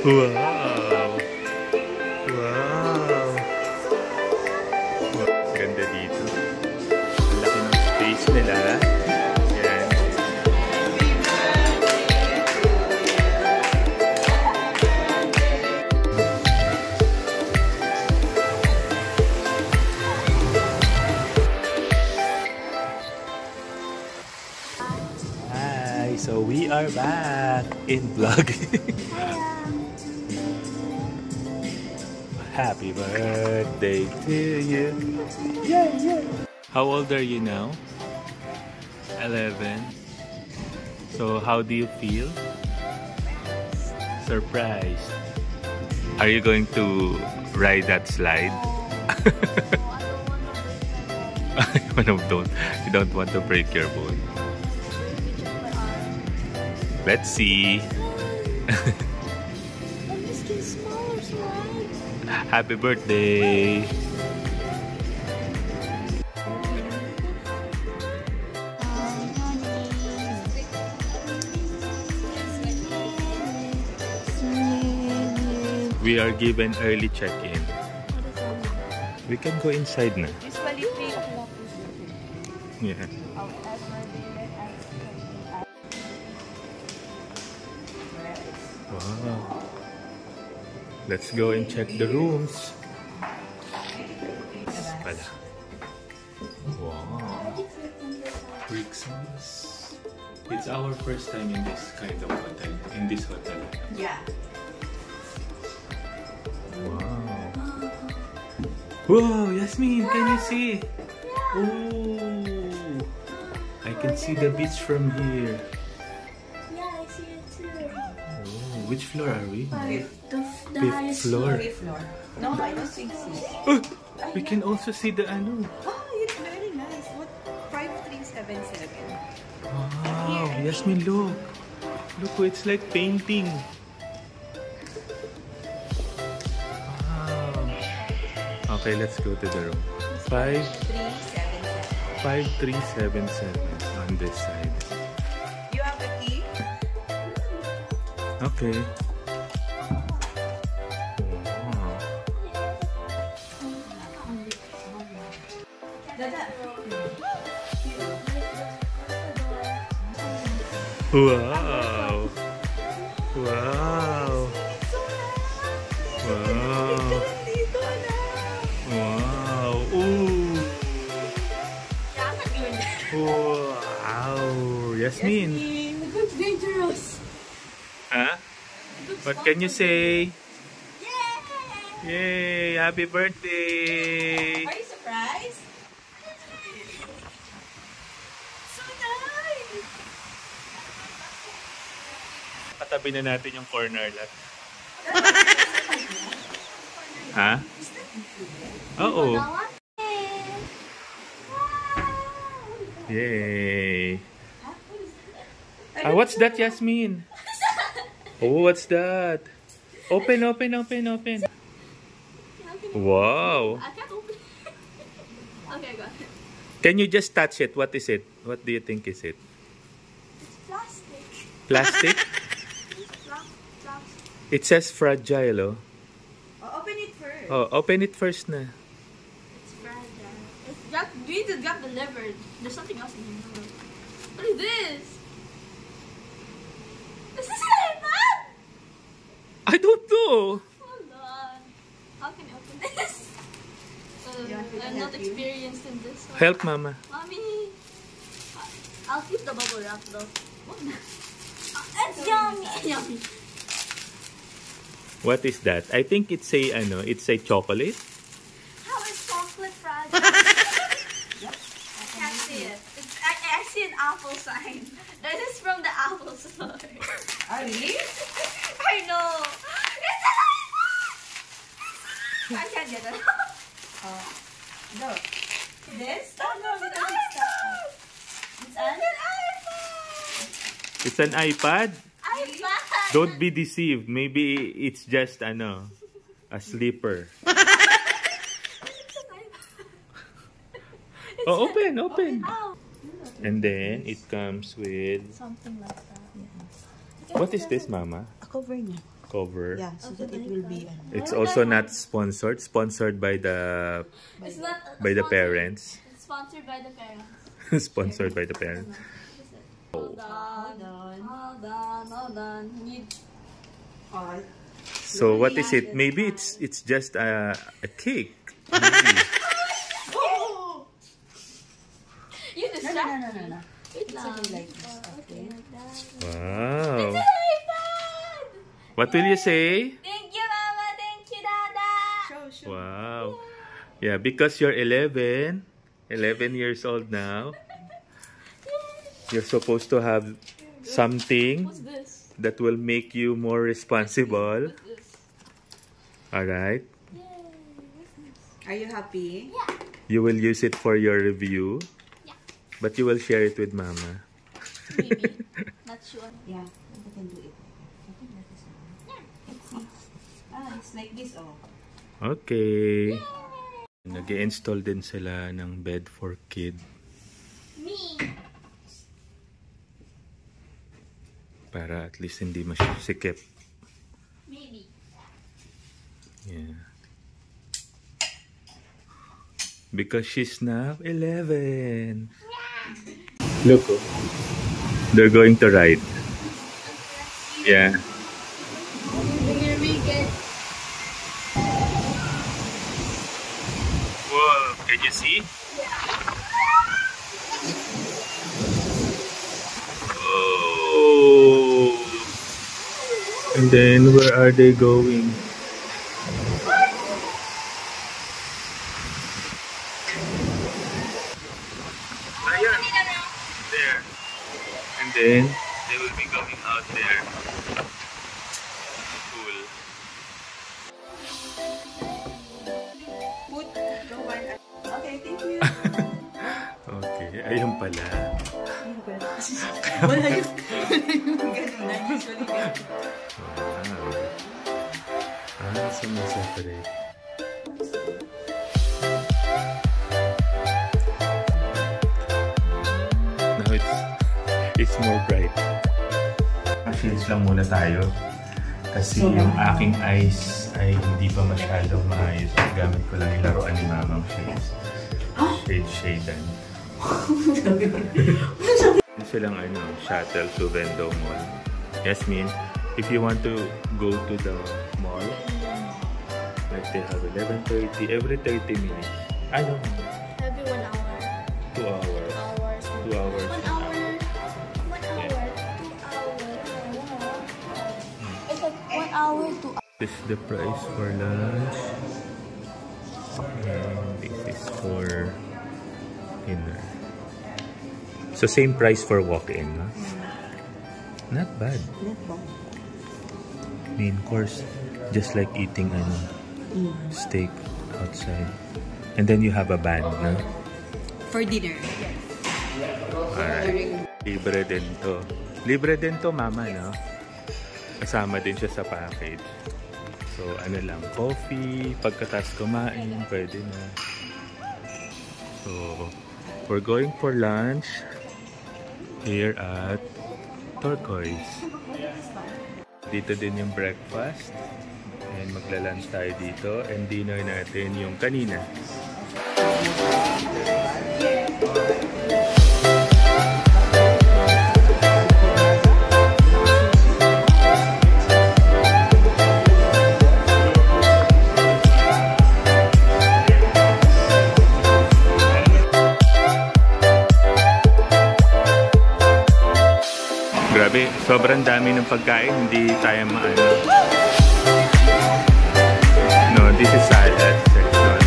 Wow! Wow! Ganda dito. Ang laki ng space nila. Yan. Hi! So we are back in vlog. Happy birthday to you. Yeah, yeah. How old are you now? 11. So how do you feel? Surprised. Are you going to ride that slide? No, don't. You don't want to break your bone. Let's see. Happy birthday! We are given early check-in. We can go inside na. Yeah. Wow. Let's go and check the rooms. Pala. Wow. Christmas. It's our first time in this kind of hotel. In this hotel. Yeah. Wow. Whoa, Yasmin, can you see? Oh, I can see the beach from here. Yeah, I see it too. Oh, which floor are we? The Fifth highest floor. Floor. No, I don't think so. Oh, we can also see the ano. Oh, it's very nice. What? 5377. Wow, Yasmin, look. Look, it's like painting. Wow. Okay, let's go to the room. 5377 on this side. You have a key? Okay. Wow! Wow! Wow! Wow! Ooh! Wow! Yasmin! It's dangerous. Huh? What can you say? Yay! Yay! Happy birthday! Are you surprised? So nice. Katabi na natin yung corner lot. Ha? Oo. Yay! What's that, Yasmin? Oh, what's that? Open, open, open, open. Wow! I can't open it. Okay, go ahead. Can you just touch it? What is it? What do you think is it? It's plastic. Plastic? Plastic. It says fragile, oh. Oh, open it first. Oh, open it first na. It's fragile. It got delivered. There's something else in here. What is this? This is an iPad? I don't know. Hold on. How can I open this? I'm not help you? experienced in this one. Help, Mama. Mommy! I'll keep the bubble wrap though. What the? It's yummy! Yummy! What is that? I think it's a, ano, it's a chocolate. How is chocolate fragile? I can't see it. I see an apple sign. This is from the Apple store. Are you? I know! It's an iPhone! I can't get it. No. This? Oh, no, it's an iPhone! It's an It's an iPad. iPad! Don't be deceived. Maybe it's just, ano, a sleeper. It's an iPad. Oh, open, open. Ow. And then it comes with, Something like that. what is this, Mama? A cover niya. cover. Yeah, so that it will be. It's also not sponsored. Sponsored by the It's not parents. It's sponsored by the parents. Sponsored by the parents. Hold on. Alright. So what is it? Maybe it's just a cake. Maybe. You No. distract. No. Wait It's lang. something like this. Okay. Like that. Wow. iPad! What will you say? Thank you, Mama. Thank you, Dada. Show. Wow. Yeah, because you're 11 years old now. You're supposed to have something What's this? that will make you more responsible. What's this? Alright? Yay. Are you happy? Yeah. You will use it for your review. Yeah. But you will share it with Mama. Maybe. Not sure. Yeah, I can do it. I think that is one. Let's see. It's like this, oh. Okay. Nag-i-install din sila ng bed for kid. Me. Para at least hindi masikip. Maybe. Yeah. Because she's now 11. Look, oh. They're going to ride. Yeah. We're gonna make it. Whoa, can you see? Oh. And then where are they going? Ayan. There. And then they will be going out there. Cool. Put the one. Okay, thank you. Okay, ayun pala. Wala yung ganun na. Usually ganun. Wow. So may separate. Now it's more bright. Shades lang muna tayo. Kasi yung aking eyes ay hindi pa masyadong maayos. Gamit ko lang yung laruan ni Mamang shades. Shaden. Silang shuttle to Vendo Mall. Yasmin, if you want to go to the mall, like they have 11:30 every 30 minutes. I don't know. Every 1 hour. 2 hours. 2 hours. 1 hour. 1 hour. 2 hours. It's like 1 hour, 2 hours. This is the price for lunch. And this is for dinner. So same price for walk-in, no? Not bad. Not bad. Main course, just like eating steak outside. And then you have a band, no? For dinner. Alright. Libre din to. Libre din to, Mama, no? Kasama din siya sa package. So, ano lang, coffee, pagkatapos kumain, pwede na. So, we're going for lunch here at Turquoise. Dito din yung breakfast. And magla-lunch tayo dito. And dinner natin yung kanina. Grabe, sobrang dami ng pagkain, hindi tayo maano. No, this is salad section.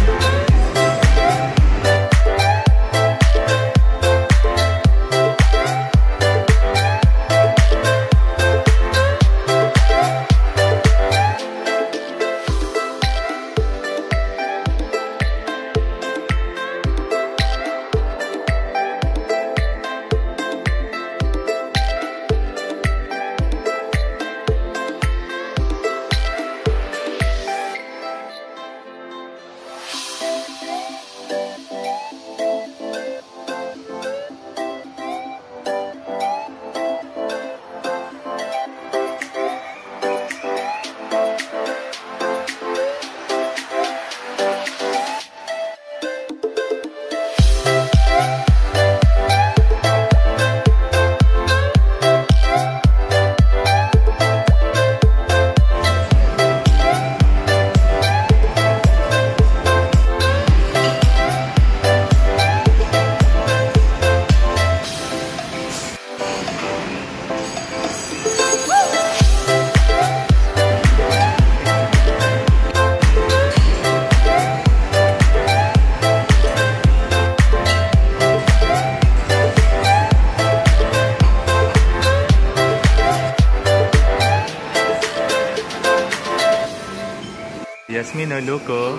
Jasmine, oh, look, oh.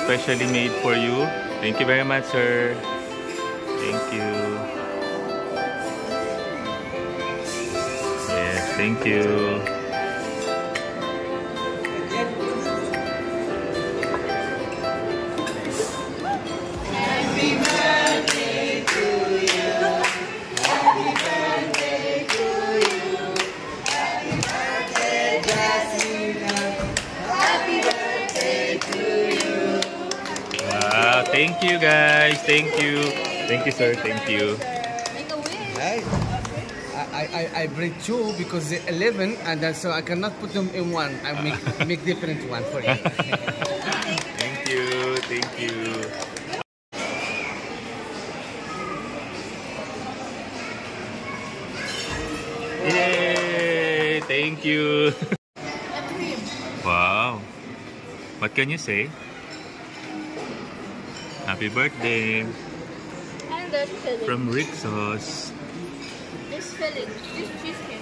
Specially made for you. Thank you very much, sir. Thank you. Yes, thank you. Thank you guys. Thank you. Thank you, sir. Thank you. Make a wish. Right. I break two because they're 11 and then so I cannot put them in one. I make different one for you. Thank you. Thank you. Yay! Thank you. Wow. What can you say? Happy birthday And there's filling. from Rixos. This filling. This cheesecake.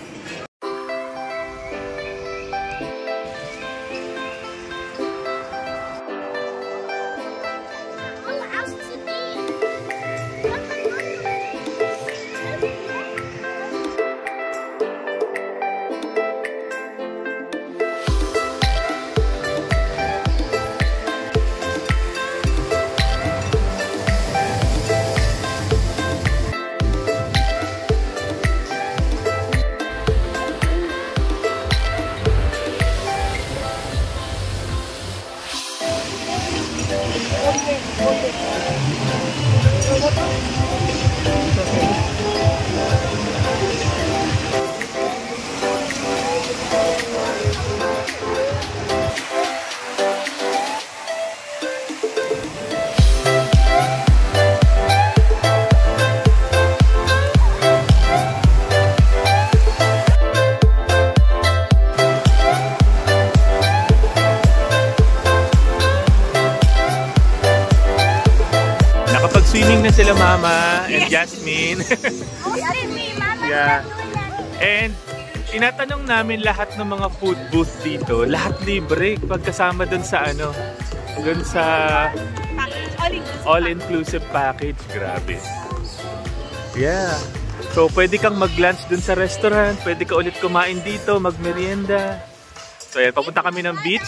Nakapag-swimming na sila Mama and Jasmine. Yeah. And tinatanong namin lahat ng mga food booth dito, lahat libre pagkasama dun sa ano, dun sa all-inclusive package. Grabe. Yeah. So pwede kang mag-lunch dun sa restaurant, pwede ka ulit kumain dito, mag-merienda. So yan, papunta kami ng beach.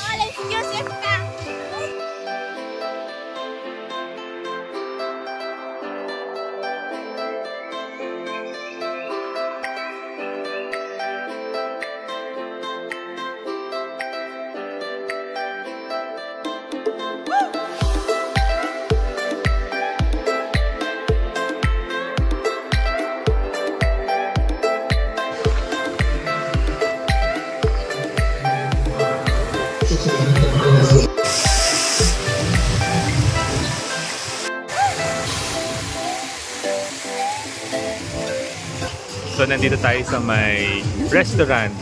So nandito tayo sa may restaurant.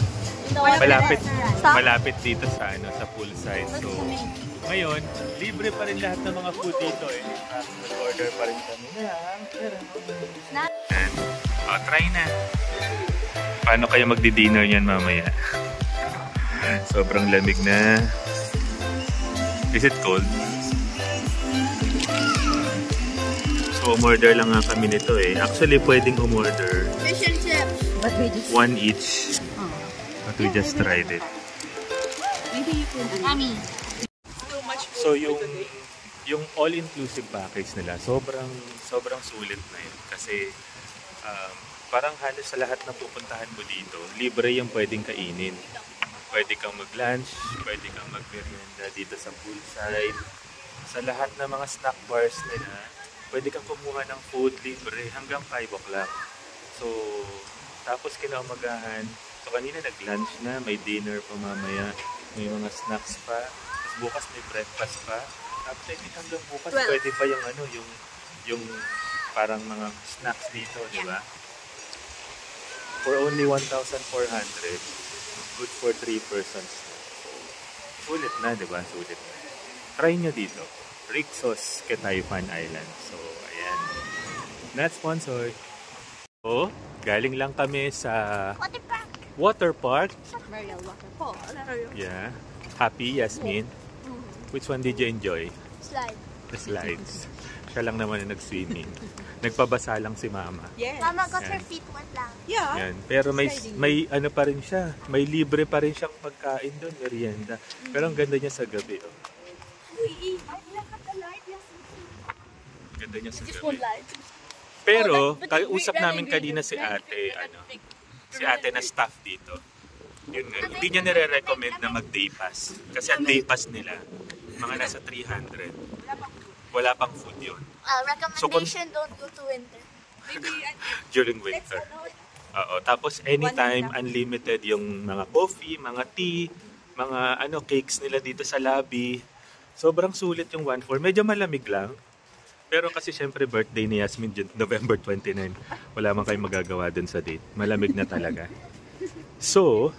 Malapit dito sa ano, sa poolside. So ngayon, libre pa rin lahat ng mga food dito eh. Mag-order pa rin kami. Try na. Paano kayo magdi-dinner niyan mamaya? Sobrang lamig na. Is it cold? So, umorder lang nga kami nito eh. Actually, pwedeng umorder. Fish and chips. But we just... One each. But we just tried it. Maybe you can... Yummy. So, yung all-inclusive package nila, sobrang sulit na yun. Kasi, parang halos sa lahat na pupuntahan mo dito, libre yung pwedeng kainin. Pwede kang mag-lunch, pwede kang mag-merienda dito sa poolside. Sa lahat ng mga snack bars nila, pwede kang kumuha ng food libre hanggang 5 o'clock. So, tapos kinaumagahan. So, kanina nag-lunch na, may dinner pa mamaya, may mga snacks pa. Tapos bukas may breakfast pa. Tapos hanggang bukas, pwede pa yung ano, yung parang mga snacks dito, di ba? For only 1,400. Good for 3 persons. Sulit na, di ba? Sulit na. Try nyo dito. Rixos, Ketayupan Island. So, ayan. Not sponsored. So, galing lang kami sa water park. Very waterfall. Yeah. Happy, Yasmin? Which one did you enjoy? Slide. The slides. Siya lang naman ang nag-swimming. Nagpabasa lang si Mama. Yes. Mama got Yan. her feet wet lang. Yeah. Yan. Pero may ano pa rin siya. May libre pa rin siyang pagkain doon, merienda. Pero ang ganda niya sa gabi. Oh. Ganda niya sa gabi. Pero, usap namin kanina si ate, si ate na staff dito. Yun nga, hindi niya nire-recommend na mag-day pass. Kasi ang day pass nila, mga nasa 300. Wala pang food yun. Recommendation, don't go to winter. During winter. Oo. Tapos anytime unlimited yung mga coffee, mga tea, mga cakes nila dito sa lobby. Sobrang sulit yung 1-4. Medyo malamig lang. Pero kasi syempre birthday ni Yasmin November 29. Wala man kayong magagawa dun sa date. Malamig na talaga. So,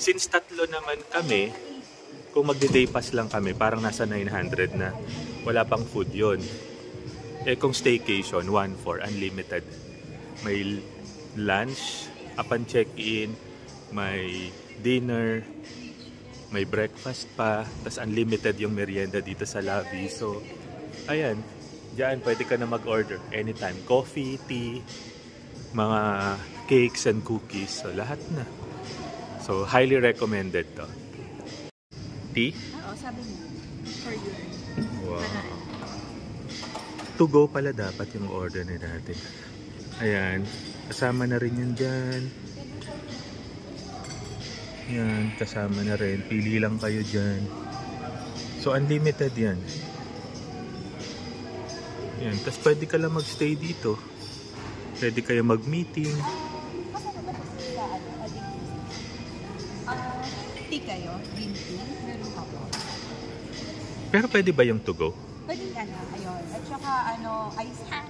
since tatlo naman kami, kung magde-day pass lang kami, parang nasa 900 na. Wala pang food yon. Eh kung staycation, 1-4, unlimited. May lunch, upon check-in, may dinner, may breakfast pa, tas unlimited yung merienda dito sa lobby. So, ayan, diyan pwede ka na mag-order anytime. Coffee, tea, mga cakes and cookies. So, lahat na. So, highly recommended to. Tea? Oo, sabi niya. For you. Wow. To go pala dapat yung order ni natin. Ayan. Kasama na rin yun dyan. Yan. Kasama na rin. Pili lang kayo dyan. So, unlimited yan. Yan. Tapos pwede ka lang magstay dito. Pwede kayo mag-meeting. Tea kayo? Green tea? Meron ka po. Pero pwede ba yung to go? Pwede ayun. At saka ice tea.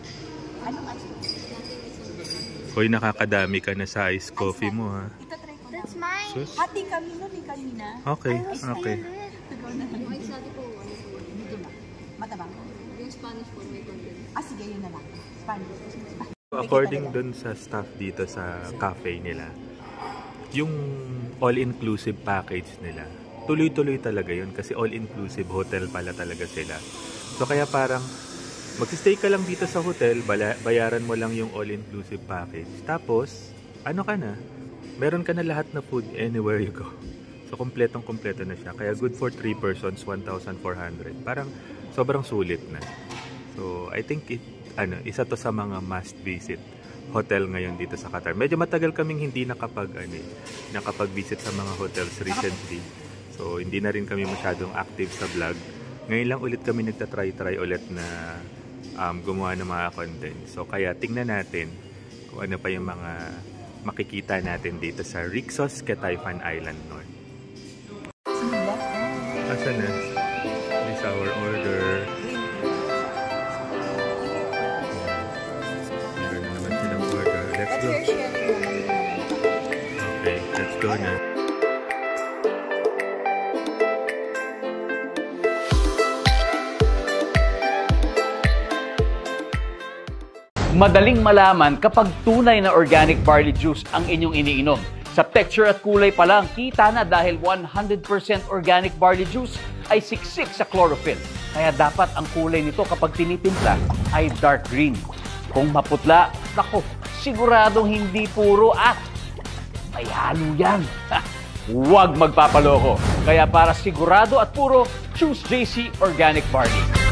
Anong ice tea? Hoy, nakakadami ka na sa iced coffee mo ha. Ito-try ko That's na. mine. Sus. Hati kami nun kanina. Okay, okay. Tugaw na. Yung ice latte po, medyo matabang. Yung Spanish po, may content. Sige, yun na lang. Spanish. According dun sa staff dito sa cafe nila, yung all-inclusive package nila, tuloy-tuloy talaga yun kasi all-inclusive hotel pala talaga sila. So kaya parang magsistay ka lang dito sa hotel, bayaran mo lang yung all-inclusive package. Tapos, meron ka na lahat na food anywhere you go. So kompletong-kompleto na siya. Kaya good for 3 persons, 1,400. Parang sobrang sulit na. So I think isa to sa mga must visit hotel ngayon dito sa Qatar. Medyo matagal kaming hindi nakapag-visit sa mga hotels recently. So hindi na rin kami masyadong active sa vlog. Ngayon lang ulit kami nagtatry ulit na gumawa ng mga content. So kaya tingnan natin kung ano pa yung mga makikita natin dito sa Rixos, Kataifan Island North. Asan na? This is our order. Meron na naman silang order. Let's go. Okay, let's go na. Madaling malaman kapag tunay na organic barley juice ang inyong iniinom. Sa texture at kulay pa lang, kita na dahil 100% organic barley juice ay siksik sa chlorophyll. Kaya dapat ang kulay nito kapag tinitimpla ay dark green. Kung maputla, naku, siguradong hindi puro at may halo yan. Huwag magpapaloko. Kaya para sigurado at puro, choose JC Organic Barley.